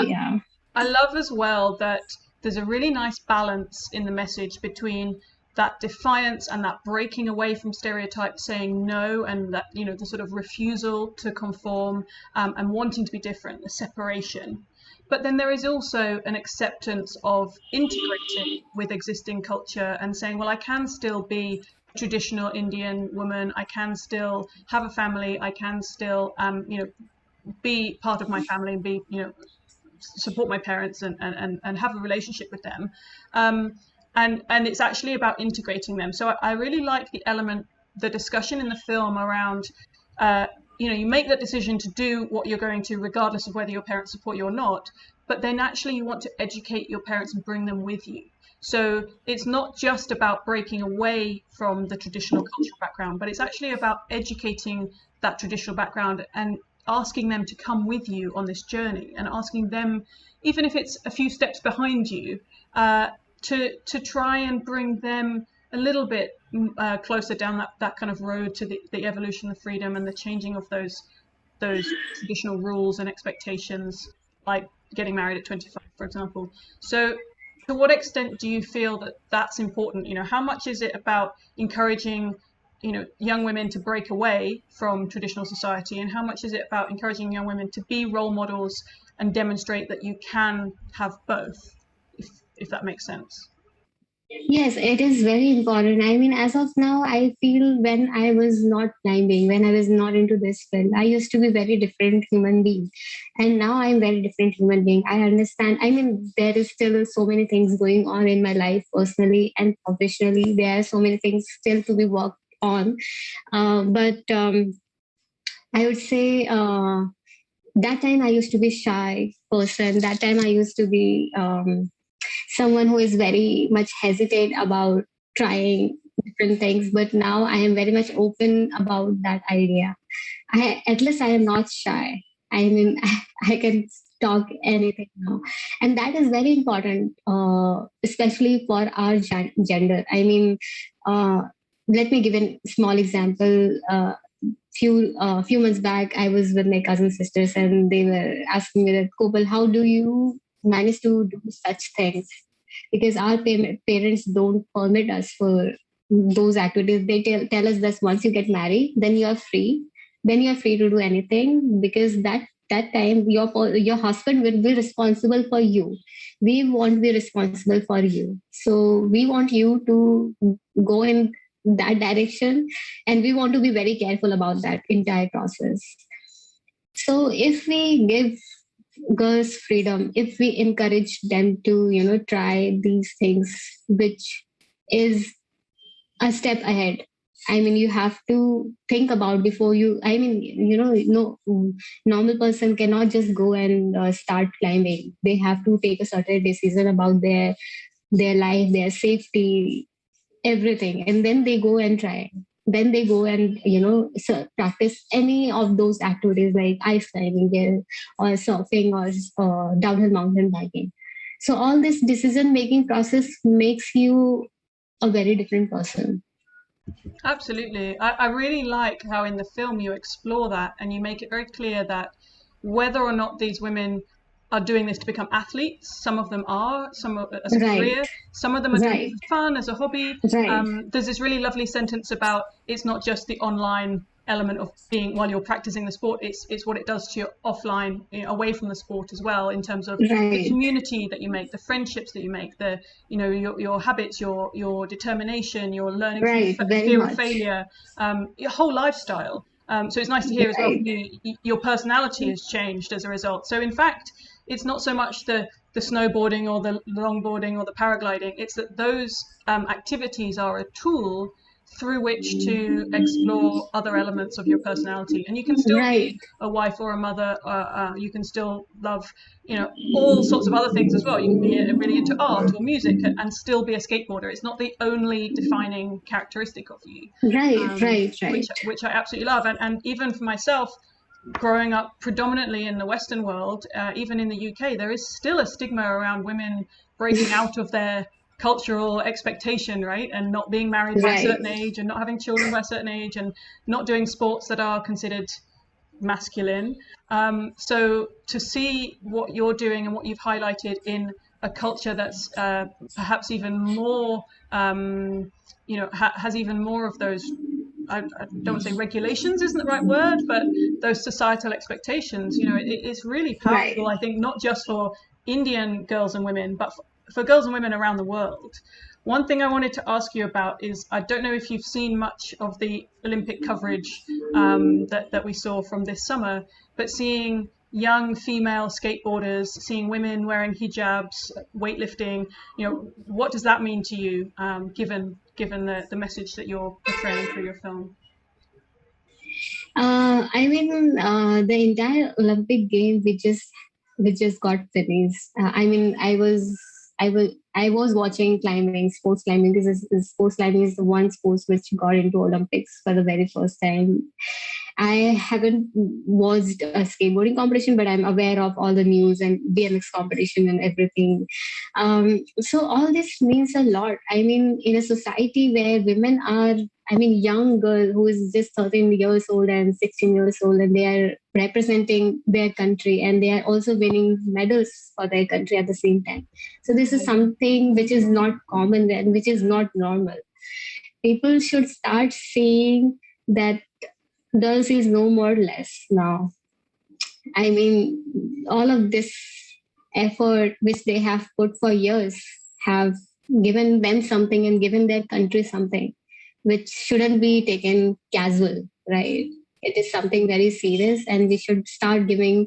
yeah, I love as well that there's a really nice balance in the message between that defiance and that breaking away from stereotypes, saying no, and that the sort of refusal to conform, and wanting to be different, the separation. But then there is also an acceptance of integrating with existing culture and saying, well, I can still be a traditional Indian woman, I can still have a family, I can still be part of my family and be support my parents and have a relationship with them, and it's actually about integrating them. So I really like the discussion in the film around you make that decision to do what you're going to, regardless of whether your parents support you or not, but then actually you want to educate your parents and bring them with you. So it's not just about breaking away from the traditional cultural background, but it's actually about educating that traditional background and asking them to come with you on this journey, and asking them, even if it's a few steps behind you, to try and bring them a little bit closer down that kind of road to the evolution of freedom and the changing of those traditional rules and expectations, like getting married at 25, for example. So to what extent do you feel that that's important? How much is it about encouraging young women to break away from traditional society, and how much is it about encouraging young women to be role models and demonstrate that you can have both, if that makes sense? Yes, it is very important. I mean, as of now, I feel when I was not climbing, when I was not into this field, I used to be very different human being. And now I'm very different human being. I understand. I mean, there is still so many things going on in my life, personally and professionally. There are so many things still to be worked on. But I would say that time I used to be shy person. That time I used to be someone who is very much hesitate about trying different things. But now I am very much open about that idea. At least I am not shy. I mean, I can talk anything now, and that is very important, especially for our gender. I mean, uh, let me give a small example. Few months back, I was with my cousin sisters, and they were asking me that, Kopal, how do you manage to do such things? Because our parents don't permit us for those activities. They tell us that once you get married, then you are free. Then you are free to do anything, because that time your husband will be responsible for you. We won't be responsible for you. So we want you to go in that direction, and we want to be very careful about that entire process. So if we give girls freedom, if we encourage them to try these things, which is a step ahead. I mean, you have to think about before you. I mean, no normal person cannot just go and start climbing. They have to take a certain decision about their life, their safety, everything, and then they go and try. Then they go and practice any of those activities like ice climbing or surfing or downhill mountain biking. So all this decision making process makes you a very different person. Absolutely. I really like how in the film you explore that and you make it very clear that whether or not these women are doing this to become athletes, some of them are, as a Right, career, some of them are doing it right, for fun, as a hobby. right. There's this really lovely sentence about it's not just the online element of being while you're practicing the sport, it's what it does to your offline, away from the sport as well, in terms of the Right, community that you make, the friendships that you make, the your habits, your determination, your learning from right, very fear of much. failure, your whole lifestyle. So it's nice to hear as well from Right, you, your personality has changed as a result. So in fact, it's not so much the snowboarding or the longboarding or the paragliding, it's that those activities are a tool through which to explore other elements of your personality, and you can still be right, a wife or a mother. You can still love, all sorts of other things as well. You can be really into art or music and still be a skateboarder. It's not the only defining characteristic of you, right, right, right. which I absolutely love. And even for myself, growing up predominantly in the Western world, even in the UK, there is still a stigma around women breaking out of their cultural expectation, right? And not being married by a Right. certain age and not having children by a certain age and not doing sports that are considered masculine. So to see what you're doing and what you've highlighted in a culture that's perhaps even more, has even more of those. I don't want to say regulations isn't the right word, but those societal expectations. It's really Right. powerful. I think not just for Indian girls and women, but for girls and women around the world. One thing I wanted to ask you about is I don't know if you've seen much of the Olympic coverage that we saw from this summer, but seeing young female skateboarders, seeing women wearing hijabs, weightlifting, what does that mean to you, given the message that you're portraying through your film? I mean, the entire Olympic game we just got finished. I mean, I was watching climbing, sports climbing, because sports climbing is the one sports which got into Olympics for the very first time. I haven't watched a skateboarding competition, but I'm aware of all the news and BMX competition and everything. So all this means a lot. I mean, in a society where women are, I mean, young girl who is just 13 years old and 16 years old, and they are representing their country and they are also winning medals for their country at the same time. So this is something which is not common and which is not normal. People should start seeing that girls is no more less now. I mean, all of this effort which they have put for years have given them something and given their country something, which shouldn't be taken casual, right? It is something very serious, and we should start giving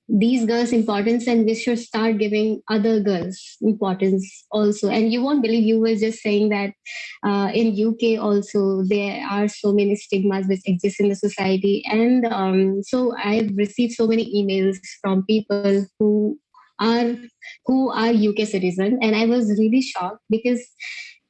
these girls importance, and we should start giving other girls importance also. And you won't believe, you were just saying that in UK also there are so many stigmas which exist in the society. And so I've received so many emails from people are who are UK citizen, and I was really shocked because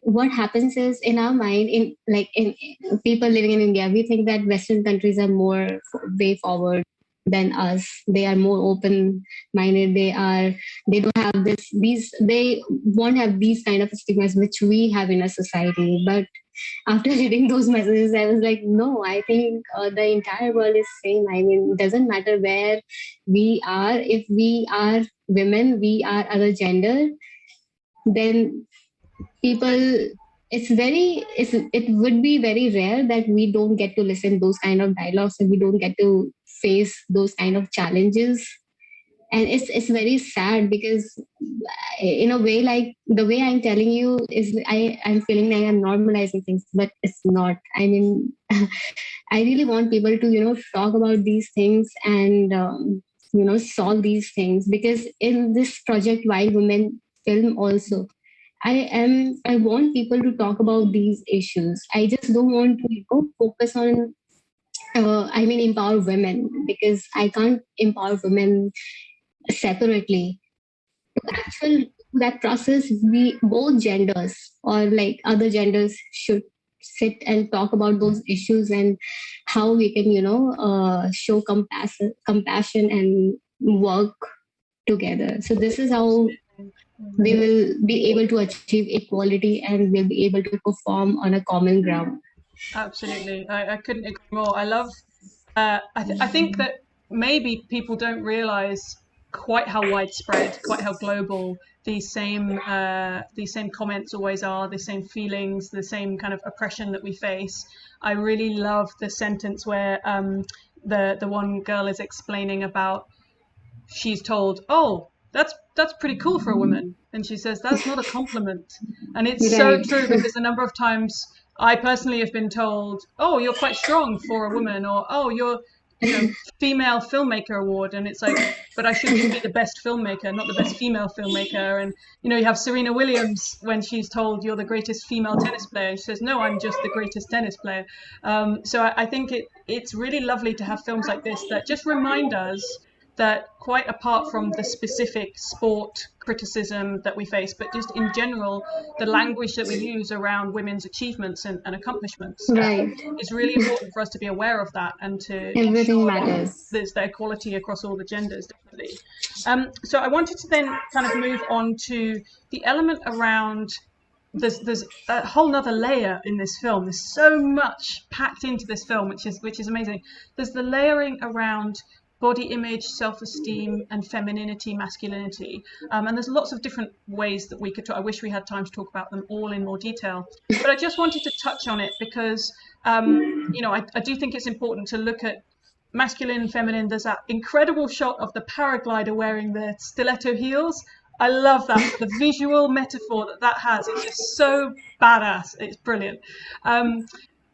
what happens is, in our mind, in people living in India, we think that Western countries are more way forward than us. They are more open minded. They don't have they won't have these kind of stigmas which we have in our society. But after reading those messages, I was like, no, I think the entire world is same. I mean, it doesn't matter where we are. If we are women, we are other gender, then people, it would be very rare that we don't get to listen those kind of dialogues, and we don't get to face those kind of challenges. And it's very sad because in a way, like the way I'm telling you is, I'm feeling like I'm normalizing things, but it's not. I mean, I really want people to talk about these things and solve these things, because in this Project Wild Women film also, I want people to talk about these issues. I just don't want to focus on empower women, because I can't empower women separately. Actual that process, we both genders or like other genders should sit and talk about those issues, and how we can show compassion and work together. So this is how we will be able to achieve equality, and we'll be able to perform on a common ground. Absolutely, I couldn't agree more. I love. I think that maybe people don't realize quite how widespread, quite how global these same comments always are, the same feelings, the same kind of oppression that we face. I really love the sentence where the one girl is explaining about, she's told, "Oh, that's pretty cool for a woman," and she says, "That's not a compliment." And it's so Right. true, because a number of times I personally have been told, "Oh, you're quite strong for a woman," or "Oh, you're female filmmaker award," and it's like, but I should just be the best filmmaker, not the best female filmmaker. And you have Serena Williams, when she's told, "You're the greatest female tennis player," and she says, "No, I'm just the greatest tennis player." So I think it's really lovely to have films like this that just remind us that, quite apart from the specific sport criticism that we face, but just in general, the language that we use around women's achievements and accomplishments, Right. it's really important for us to be aware of that, and to Everything ensure that matters. there's the equality across all the genders, definitely. So I wanted to then kind of move on to the element around, there's a whole nother layer in this film. There's so much packed into this film, which is amazing. There's the layering around body image, self-esteem, and femininity, masculinity, and there's lots of different ways that we could talk. I wish we had time to talk about them all in more detail, but I just wanted to touch on it because I do think it's important to look at masculine, feminine. There's that incredible shot of the paraglider wearing the stiletto heels. I love that. The visual metaphor that has, it's just so badass. It's brilliant.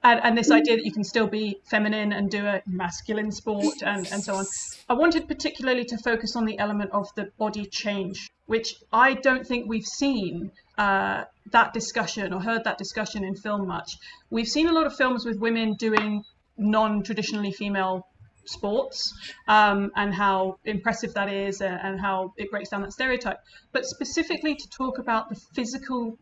And this idea that you can still be feminine and do a masculine sport, and so on. I wanted particularly to focus on the element of the body change, which I don't think we've seen that discussion or heard that discussion in film much. We've seen a lot of films with women doing non-traditionally female sports, and how impressive that is, and how it breaks down that stereotype. But specifically to talk about the physical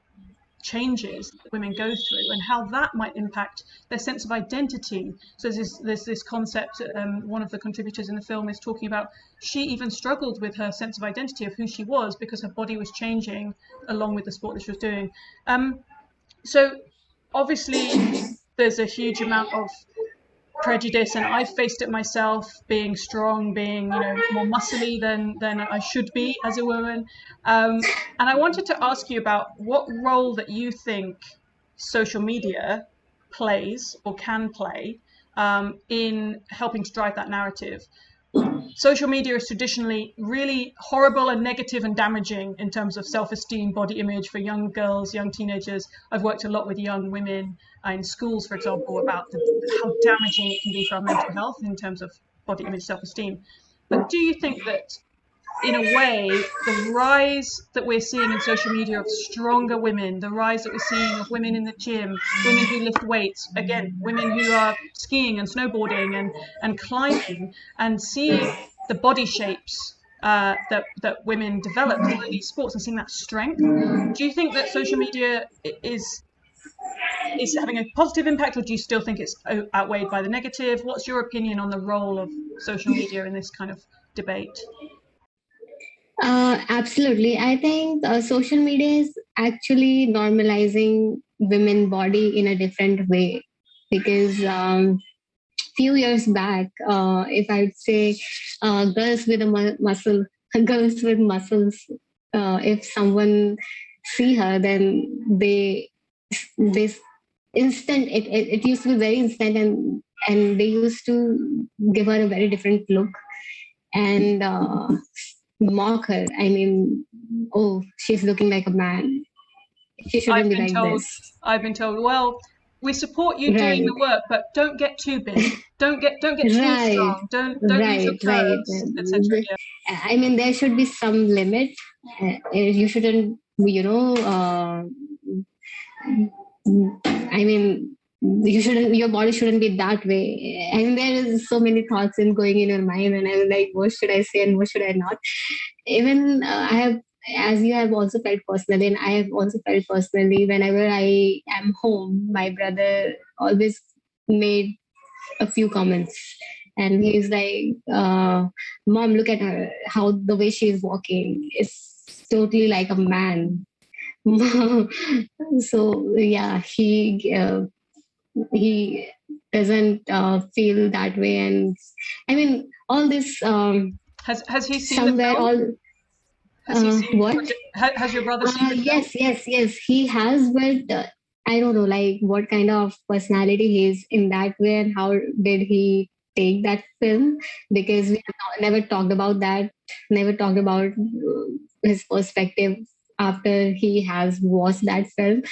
changes that women go through, and how that might impact their sense of identity. So there's this concept, one of the contributors in the film is talking about, she even struggled with her sense of identity of who she was, because her body was changing along with the sport that she was doing. So obviously there's a huge amount of prejudice, and I've faced it myself, being strong, being more muscly than I should be as a woman. And I wanted to ask you about what role that you think social media plays or can play in helping to drive that narrative. social media is traditionally really horrible and negative and damaging in terms of self-esteem, body image for young girls, young teenagers. I've worked a lot with young women in schools, for example, about how damaging it can be for our mental health in terms of body image, self-esteem. But do you think that, in a way, the rise that we're seeing in social media of stronger women, the rise that we're seeing of women in the gym, women who lift weights, again, women who are skiing and snowboarding and climbing, and seeing the body shapes that women develop through these sports and seeing that strength, do you think that social media is having a positive impact, or do you still think it's outweighed by the negative? What's your opinion on the role of social media in this kind of debate? Absolutely. I think social media is actually normalizing women body in a different way because few years back, if I would say girls with a muscle, girls with muscles, if someone see her, then this instant, it used to be very instant, and they used to give her a very different look and mock her. I mean, oh, she's looking like a man. She shouldn't be like this. I've been told, well, we support you doing Right. the work, but don't get too big. Don't get too Right. strong. Don't lose your Right. curves, etc. Yeah. I mean, there should be some limit. You shouldn't, I mean, you shouldn't. Your body shouldn't be that way. I mean, there is so many thoughts in going in your mind, and I was like, what should I say and what should I not? Even I have, as you have also felt personally, and I have also felt personally. Whenever I am home, my brother always made a few comments, and he's like, "Mom, look at her. How the way she's walking is totally like a man." So yeah, he doesn't feel that way, and I mean all this Has he seen the somewhere film? all Has he seen? what Has your brother seen the film? yes he has, but I don't know like what kind of personality he is in that way and how did he take that film, because we have never talked about that, never talked about his perspective after he has watched that film.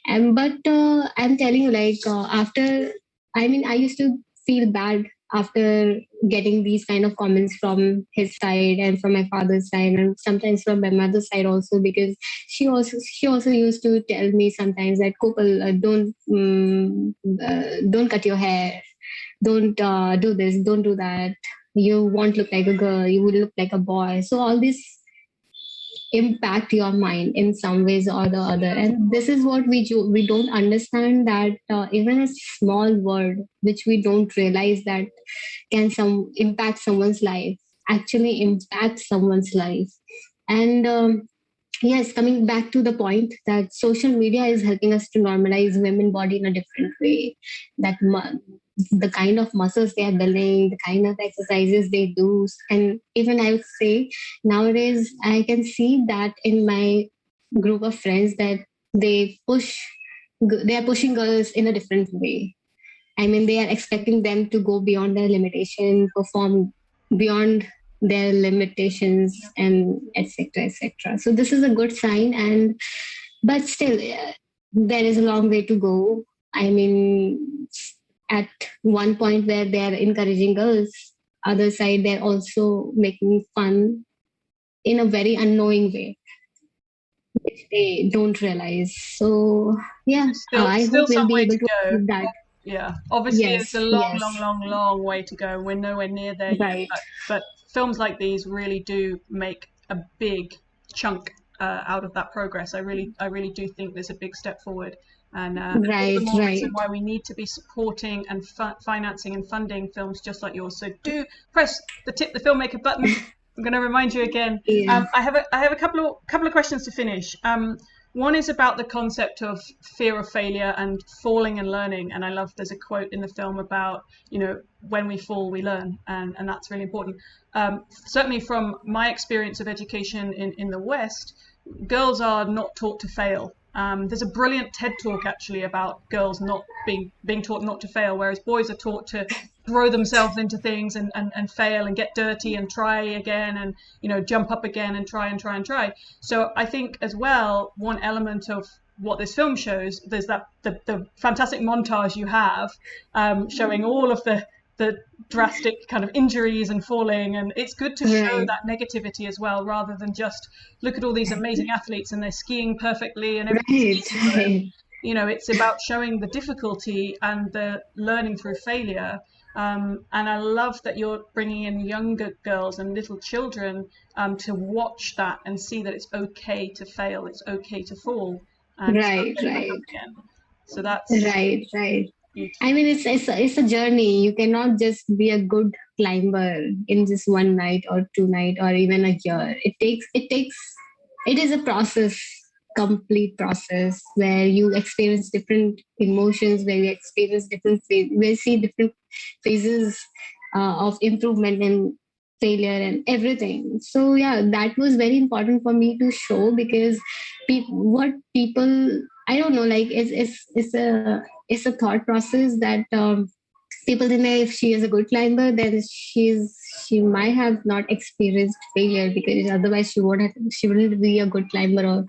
And but I'm telling you, like after, I mean, I used to feel bad after getting these kind of comments from his side and from my father's side, and sometimes from my mother's side also, because she also used to tell me sometimes that Kopal, don't cut your hair, don't do this, don't do that. You won't look like a girl. You will look like a boy. So all this impact your mind in some ways or the other, and this is what we don't understand, that even a small word which we don't realize that can some impact someone's life, actually impact someone's life. And yes, coming back to the point that social media is helping us to normalize women body in a different way, that the kind of muscles they are building, the kind of exercises they do, and even I would say nowadays I can see that in my group of friends that they are pushing girls in a different way. I mean, they are expecting them to go beyond their limitation, perform beyond their limitations, and etc. etc. So this is a good sign, and but still, there is a long way to go. I mean, at one point where they are encouraging girls, other side they're also making fun in a very unknowing way, which they don't realize. So yeah, I Still hope we'll some be way able to to go. achieve that. Yeah, obviously it's a Yes, long, yes, long, long, long way to go. We're nowhere near there yet, right. but films like these really do make a big chunk out of that progress. I really do think there's a big step forward, and all the Right, more reason right. why we need to be supporting and financing and funding films just like yours. So do press the tip the filmmaker button. I'm going to remind you again. Yeah. I have a couple of questions to finish. One is about the concept of fear of failure and falling and learning. And I love there's a quote in the film about, when we fall, we learn. And that's really important. Certainly from my experience of education in the West, girls are not taught to fail. There's a brilliant TED talk actually about girls not being taught not to fail, whereas boys are taught to throw themselves into things and fail and get dirty and try again and jump up again and try and try and try. So I think as well, one element of what this film shows, there's that the fantastic montage you have showing all of the drastic kind of injuries and falling, and it's good to show Right. that negativity as well, rather than just look at all these amazing athletes and they're skiing perfectly and everything's Right, right. it's about showing the difficulty and the learning through failure. And I love that you're bringing in younger girls and little children to watch that and see that it's okay to fail, it's okay to fall, and Right, get back up right. again. So that's Right, right. beautiful. I mean, it's a journey. You cannot just be a good climber in just one night or two night or even a year. It is a process, complete process where you experience different emotions, where you experience where you see different phases of improvement and failure and everything. So yeah, that was very important for me to show because what people, I don't know, like it's a thought process that people think that if she is a good climber, then she might have not experienced failure because otherwise she wouldn't be a good climber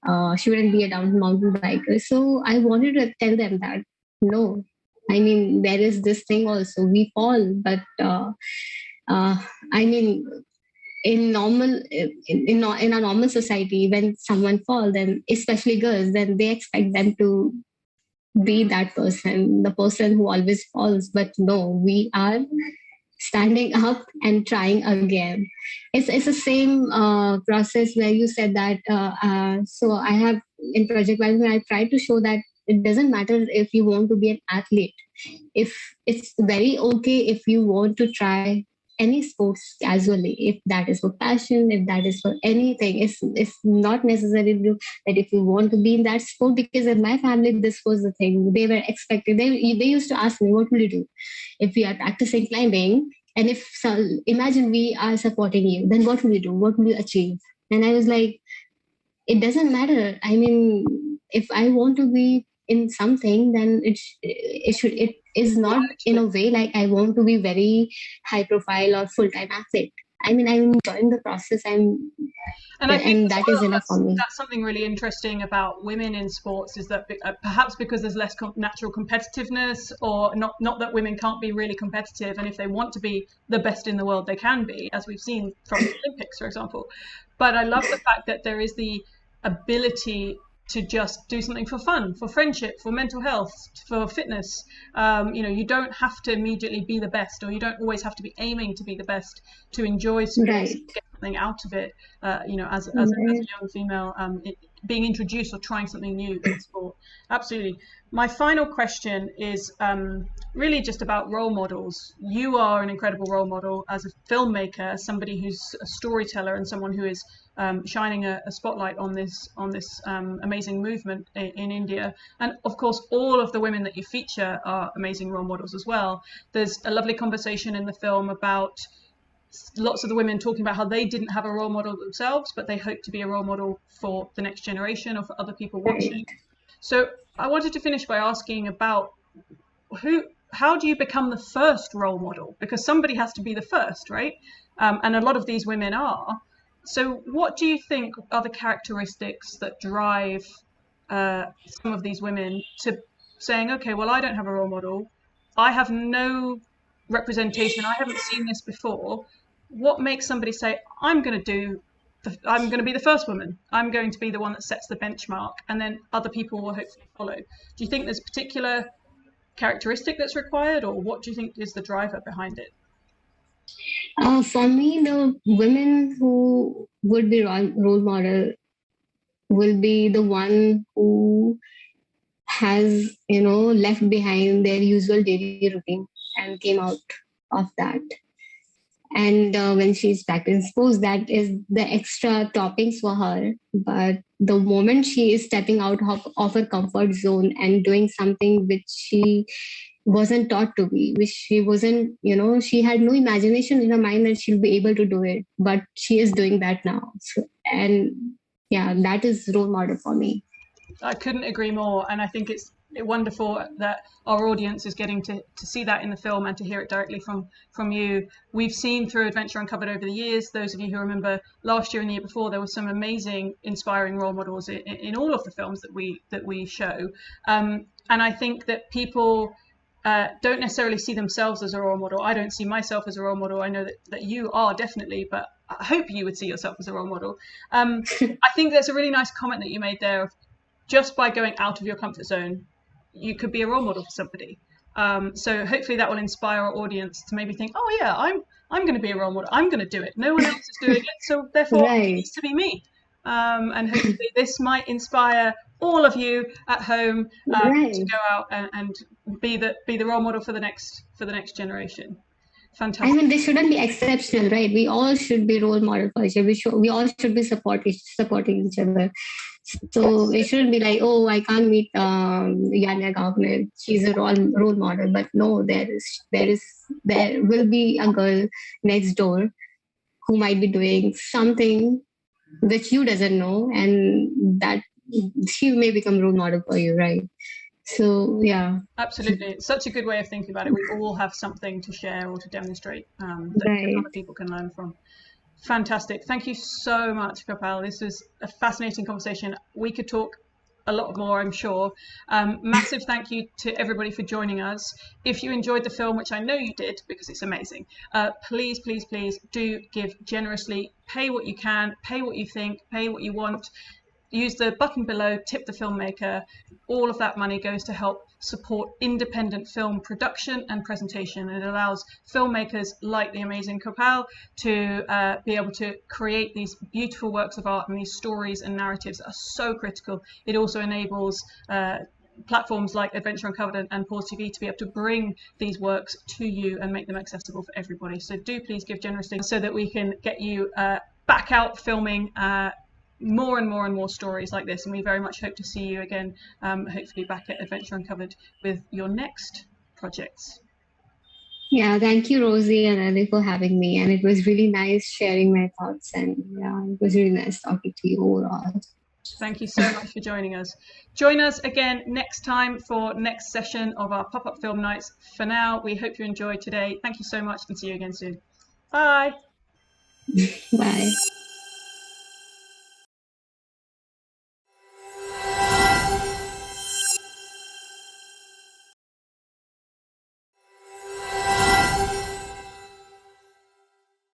or she wouldn't be a down mountain biker. So I wanted to tell them that no, I mean there is this thing also. We fall, but uh, I mean in a normal society, when someone falls, then especially girls, then they expect them to be that person, the person who always falls. But no, we are standing up and trying again. It's the same process where you said that. So I have in project management, I try to show that it doesn't matter if you want to be an athlete. If it's very okay if you want to try any sports casually, if that is for passion, if that is for anything, it's not necessary that if you want to be in that sport. Because in my family this was the thing they were expecting. They used to ask me, what will you do if we are practicing climbing, and if so, imagine we are supporting you, then what will you do, what will you achieve? And I was like, it doesn't matter. I mean, if I want to be in something, then it is not in a way like I want to be very high profile or full time athlete. I mean, I'm enjoying the process. And I think And as that well, is enough for me. that's something really interesting about women in sports is that perhaps because there's less natural competitiveness, or not that women can't be really competitive, and if they want to be the best in the world, they can be, as we've seen from the Olympics, for example. But I love the fact that there is the ability to just do something for fun, for friendship, for mental health, for fitness. You don't have to immediately be the best, or you don't always have to be aiming to be the best to enjoy sports, Right. get something out of it. As a young female, being introduced or trying something new in sport. Absolutely. My final question is really just about role models. You are an incredible role model as a filmmaker, somebody who's a storyteller, and someone who is shining a spotlight on this amazing movement in India. And of course, all of the women that you feature are amazing role models as well. There's a lovely conversation in the film about lots of the women talking about how they didn't have a role model themselves, but they hope to be a role model for the next generation or for other people watching. So I wanted to finish by asking about how do you become the first role model? Because somebody has to be the first, right? And a lot of these women are. So what do you think are the characteristics that drive some of these women to saying, okay, well, I don't have a role model. I have no representation. I haven't seen this before. What makes somebody say, I'm going to be the first woman. I'm going to be the one that sets the benchmark, and then other people will hopefully follow. Do you think there's a particular characteristic that's required, or what do you think is the driver behind it? For me, the women who would be role model will be the one who has, left behind their usual daily routine and came out of that. And when she's practicing sports, that is the extra toppings for her. But the moment she is stepping out of her comfort zone and doing something which she wasn't taught to be, which she wasn't, she had no imagination in her mind that she'll be able to do it, but she is doing that now. So, and yeah, that is role model for me. I couldn't agree more, and I think it's wonderful that our audience is getting to see that in the film and to hear it directly from you. We've seen through Adventure Uncovered over the years, those of you who remember last year and the year before, there were some amazing, inspiring role models in all of the films that we show. And I think that people don't necessarily see themselves as a role model. I don't see myself as a role model. I know that you are definitely, but I hope you would see yourself as a role model. I think there's a really nice comment that you made there of just by going out of your comfort zone, you could be a role model for somebody. So hopefully that will inspire our audience to maybe think, oh yeah, I'm going to be a role model. I'm going to do it. No one else is doing it, so therefore it needs to be me. And hopefully this might inspire all of you at home to go out and be the role model for the next generation. Fantastic. I mean, this shouldn't be exceptional, right? We all should be role model for each other. We all should be supporting each other. So it shouldn't be like, oh, I can't meet Yanya Gaugne. She's a role model. But no, there will be a girl next door who might be doing something which you doesn't know, and that she may become role model for you, right? So yeah, absolutely, it's such a good way of thinking about it. We all have something to share or to demonstrate that other people can learn from. Fantastic. Thank you so much, Kopal. This was a fascinating conversation. We could talk a lot more, I'm sure. Massive thank you to everybody for joining us. If you enjoyed the film, which I know you did because it's amazing, please do give generously. Pay what you can, pay what you think, pay what you want. Use the button below, tip the filmmaker. All of that money goes to help support independent film production and presentation. It allows filmmakers like the amazing Kopal to be able to create these beautiful works of art, and these stories and narratives are so critical. It also enables platforms like Adventure Uncovered and Pause TV to be able to bring these works to you and make them accessible for everybody. So do please give generously so that we can get you back out filming more and more stories like this, and we very much hope to see you again, hopefully back at Adventure Uncovered with your next projects. Yeah, thank you, Rosie and Ali, for having me, and it was really nice sharing my thoughts, and yeah, it was really nice talking to you overall. Thank you so much for joining us. Join us again next time for next session of our pop-up film nights. For now, we hope you enjoyed today. Thank you so much, and see you again soon. Bye. Bye.